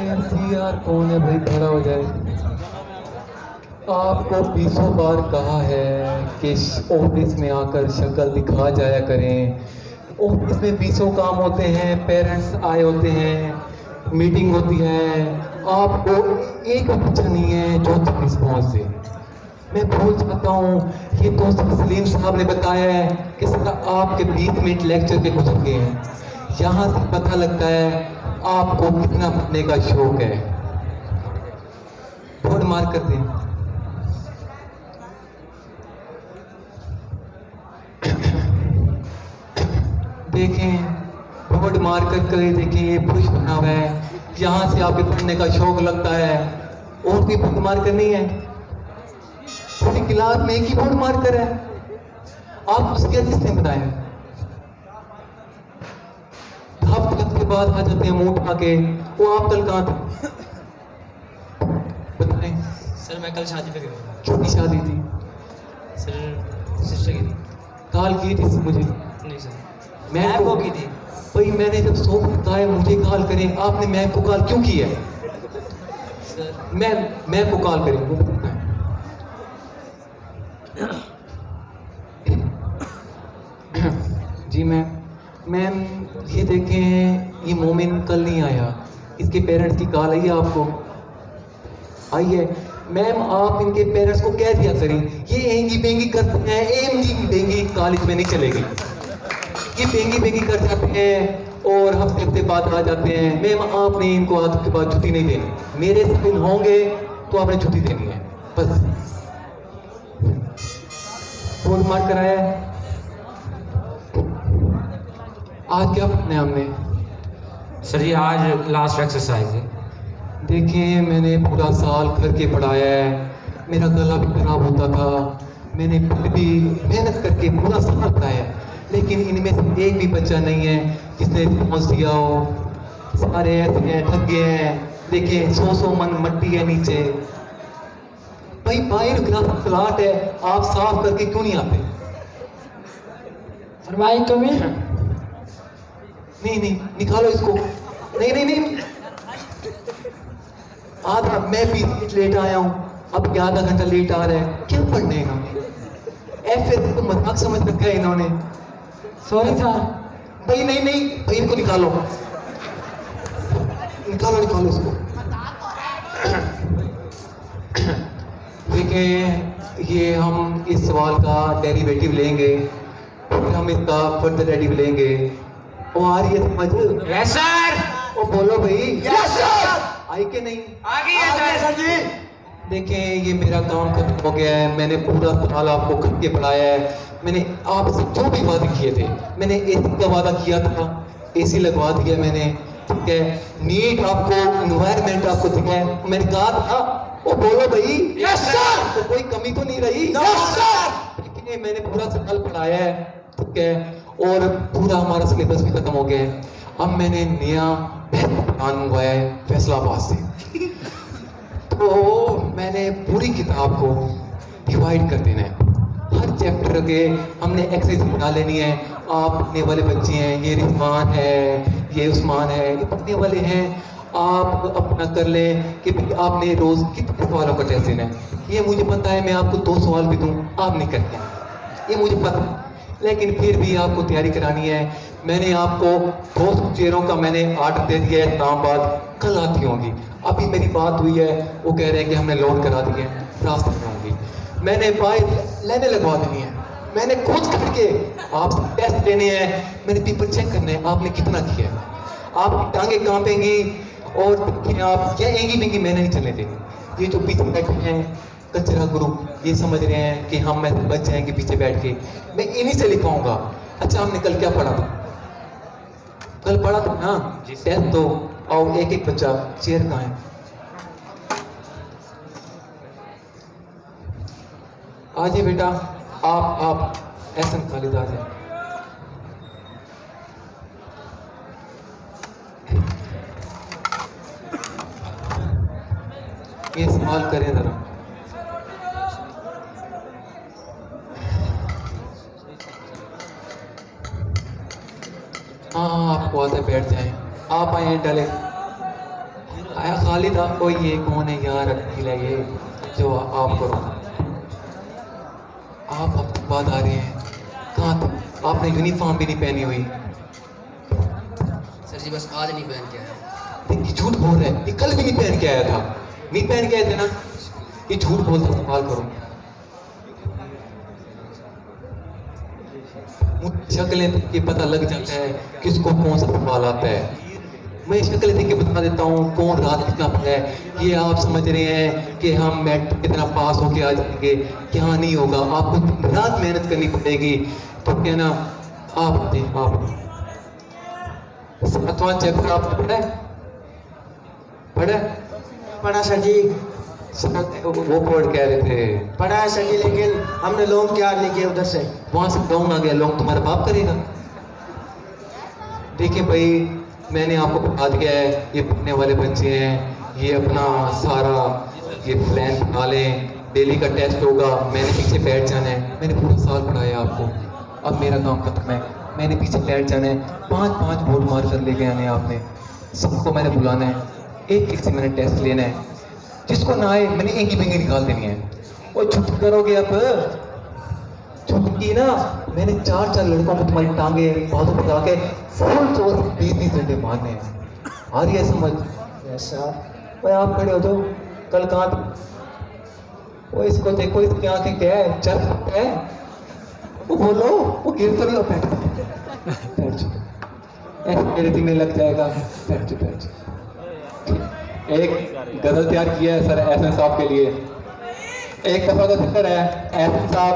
यार कौन है भाई, खड़ा हो जाए। आपको 20 बार कहा है कि ऑफिस में आकर शक्ल दिखा जाया करें। ऑफिस में 20 काम होते हैं, पेरेंट्स आए होते हैं, मीटिंग होती है, आपको एक बच्चा नहीं है जो रिस्पॉन्स दे। मैं भूल जाता हूँ, ये दोस्त सलीम साहब ने बताया है कि सर आपके 20 मिनट लेक्चर के गुजर गए हैं। यहाँ से पता लगता है आपको कितना पढ़ने का शौक है। बोर्ड मार कर दें। देखें, बोर्ड मार कर देखें, ये पुरुष बना हुआ है। यहाँ से आपके पढ़ने का शौक लगता है। और कोई बोर्ड मार कर नहीं है, पूरी क्लास में एक ही बोर्ड मार कर है। आप उसके किसने बनाया? हफ्ते के बाद आ जाते हैं मुंह उठा के, वो आप कल कहाँ थे? बताएं। सर मैं कल शादी पे गया। छोटी शादी थी सर, सिस्टर की थी। कॉल की थी मुझे? नहीं सर, मैं को की थी। भाई मैंने जब सो कहा है मुझे कॉल करें, आपने मैं को कॉल क्यों की है? सर मैं को कॉल करें, वो बताएं। जी मैम ये देखें, ये मोमिन कल नहीं आया, इसके पेरेंट्स की कॉल आई है आपको? आई है? मैम आप इनके पेरेंट्स को कह दिया करें, ये एंगी बेंगी करते हैं, एंगी बेंगी कॉलेज में नहीं चलेगी। ये बेंगी बेंगी कर जाते हैं और हफ्ते बाद आ जाते हैं। मैम आपने इनको आज के बाद छुट्टी नहीं देनी, मेरे से दिन होंगे तो आपने छुट्टी देनी है बस। बोर्ड मार कराया है। आज क्या पढ़ना है हमने? सर ये आज लास्ट एक्सरसाइज है। देखिए मैंने पूरा साल करके पढ़ाया है, मेरा गला भी खराब होता था, मैंने फिर भी मेहनत करके पूरा साल पढ़ाया है, लेकिन इनमें से एक भी बच्चा नहीं है जिसने रिस्पॉन्स दिया हो। सारे ऐसे हैं, थक गए हैं। देखिए 100 मन मट्टी है नीचे। भाई बाहर ग्राफ फ्लैट है, आप साफ करके क्यों नहीं आते? फरमाई कमी। नहीं निकालो इसको। नहीं आधा मैं भी लेट आया हूँ, अब आधा घंटा लेट आ रहा है, क्या पढ़ने इन्होंने? एफ तो मजाक समझ रखा है इन्होंने। Sorry sir. भाई नहीं भाई इनको निकालो इसको। देखिए ये हम इस सवाल का डेरिवेटिव लेंगे, फिर हम इसका फर्दर डेरिवेटिव लेंगे। वो आ रही है समझ? Yes sir. वो बोलो भाई। Yes sir. आई के नहीं? आ गई है सर जी। देखें ये मेरा काम खत्म हो गया है, मैंने पूरा साल आपको करके पढ़ाया है। मैंने आपसे जो भी वादे किए थे, मैंने एसी का वादा किया था, एसी लगवा दिया मैंने, ठीक है। नीट आपको एनवायरनमेंट आपको दिया है, मैंने कहा था। वो बोलो भाई। Yes sir. तो कोई कमी तो नहीं रही? Yes sir. देखिए मैंने पूरा साल पढ़ाया है, ठीक है, और पूरा हमारा सिलेबस भी खत्म हो गया है। अब मैंने नया प्लान मंगवाया है फैसलाबाद से। तो मैंने पूरी किताब को डिवाइड कर देना है, हर चैप्टर के हमने एक्सरसाइज बना लेनी है। आप पढ़ने वाले बच्चे हैं, ये रिजवान है, ये उस्मान है, ये पढ़ने वाले हैं, आप अपना कर लें कि आपने रोज कितने सवालों का टेस्ट देना है। ये मुझे पता है, मैं आपको 2 सवाल भी दूं आप नहीं करते, ये मुझे पता है, लेकिन फिर भी आपको तैयारी करानी है। मैंने आपको 200 चेयरों का मैंने आर्डर दे दिया है, इस्लामाबाद कल आती होंगी। अभी मेरी बात हुई है, वो कह रहे हैं कि हमने लोड करा दिए, रास्ते में होंगी। मैंने लाइनें लगवा देनी है, मैंने खुद करके आप टेस्ट लेने हैं, मैंने पेपर चेक करना है आपने कितना किया है। आप टांगे कांपेंगी और आप क्या एंगी बेंगी मैंने नहीं चलने देनी। ये जो पीछे बैठे हैं कचरा ग्रुप, ये समझ रहे हैं कि हम मैं बच जाएंगे पीछे बैठ के, मैं इन्हीं से लिखवाऊंगा। अच्छा हमने कल क्या पढ़ा था? कल पढ़ा था ना टेस्ट दो, आओ एक बच्चा, चेयर कहाँ है? आजिए बेटा, आप एहसन खालिद आ जाए। ये सवाल करें जरा। हाँ आपको आता है, बैठ जाएं। आप आए डाले आया खालिद आपको ये कौन है यार, अकील है ये जो आप करो। आप हफ्ते बाद आ रहे हैं, कहाँ थे? आपने यूनिफॉर्म भी नहीं पहनी हुई। सर जी बस आज नहीं पहन के आया। ये झूठ बोल रहा है, ये कल भी नहीं पहन के आया था। नहीं पहन के आए थे ना, ये झूठ बोलता, सवाल करो। मुझे शक्लें देख के पता लग जाता है किसको कौन सा सवाल आता है। मैं शक्लें देख के बता देता हूँ कौन रात कितना पढ़ा है। ये आप समझ रहे हैं कि हम मैट्रिक कितना पास होके आ जाएंगे, क्या नहीं होगा। आपको रात मेहनत करनी पड़ेगी। तो क्या ना, आप सातवां चैप्टर आपने पढ़ा है? पढ़ा है? पढ़ा सर जी, वो कोड कह रहे थे। पढ़ा है सर जी, लेकिन हमने लोग तैयार नहीं किए उधर से। वहां से डाउन आ गया, लोग तुम्हारा बाप करेगा। देखिए भाई, मैंने आपको बता दिया है, ये पढ़ने वाले बच्चे हैं, ये अपना सारा ये प्लान बना लें। डेली का टेस्ट होगा, मैंने पीछे बैठ जाना है। मैंने पूरा साल पढ़ाया आपको, अब मेरा काम खत्म है, मैंने पीछे बैठ जाना है। 5-5 बोर्ड मार कर लेके आने हैं आपने, सबको मैंने बुलाना है, एक से मैंने टेस्ट लेना है। जिसको ना आए मैंने इंगी बिंगी निकाल देनी है। वो छुट्टी करोगे अब, छुट्टी ना, मैंने 4-4 लड़कों को तुम्हारी टांगे बाहों पकड़ा के फुल जोर 20-20 डंडे मारने हैं। आ रही है समझ? Yes sir. भाई आप खड़े हो तो कल कहाँ थे? वो इसको देखो, इसकी आंखें क्या है, चल है वो, बोलो वो गिर तो नहीं हो। बैठ जाओ, ऐसे मेरे दिल में लग जाएगा। बैठ जाओ। एक गजल तैयार किया है सर एहसन साहब के लिए। एक दफा का जिक्र है, एहसन साहब